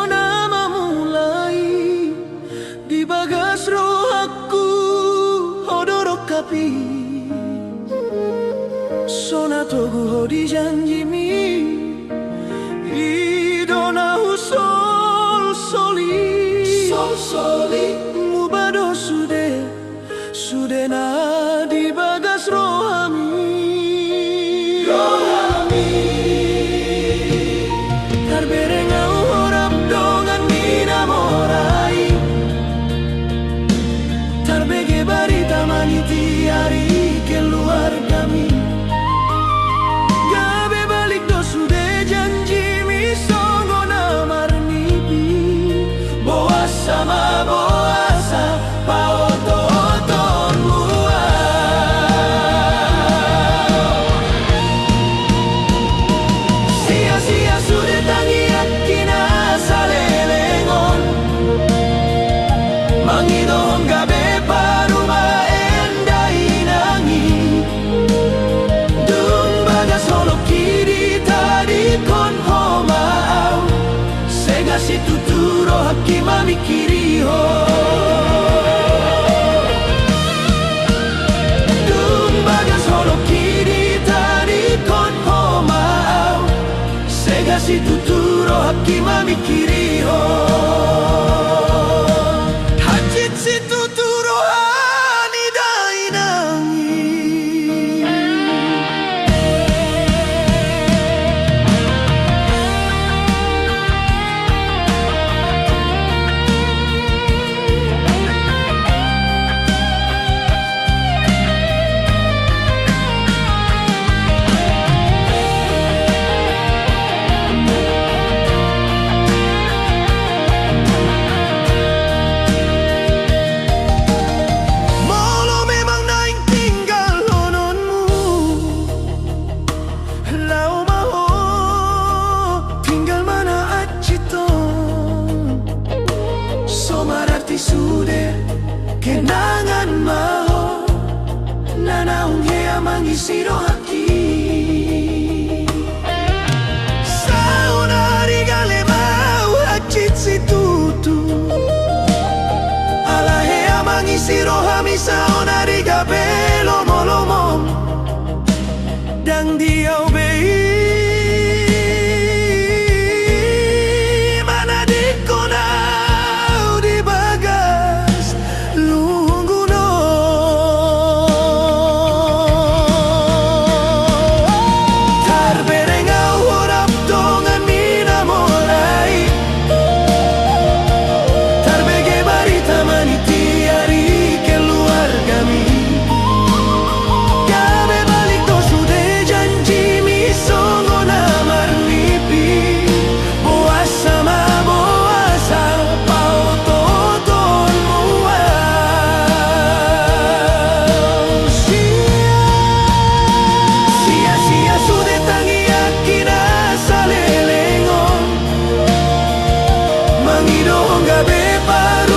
nama mulai di bagas roh aku hodorok kapi sona togu hodi janjimi idona sol soli mubado sude na di bagas rohami terberengau horap dongan minamorai terbege barita maniti hari keluar kami gabe balik do sude janji mi songo namar nipi boas sama boasa paoton mua sia-sia sude tangiat kina salelengon mangidong gabe paruma endai nangi dun bagas holok kiri tadi kon homau sega si tuturo haki mamikiri ho dun bagas holok kiri tadi kon homau sega si tuturo haki mamikiri ho hajit si tuturo hani dai nangi Molo memang naing tinggal hononmu lau maho tinggal mana aciton somarati sude kenangan maho nanaung hea mangisiro haki saunari gale mau acit si tutu ala hea mangisiro hami saunari gabe lomo-lomo dang diau bei mana dikonau di bagas lungguno terberengau horap dongan minamorai terbege barita maniti hari keluar kami gabe balik do sude janji mi songo namar nipi boas sama boasa pautoton mua sia-sia sude tangiak kina salelengon mangidong gabe paru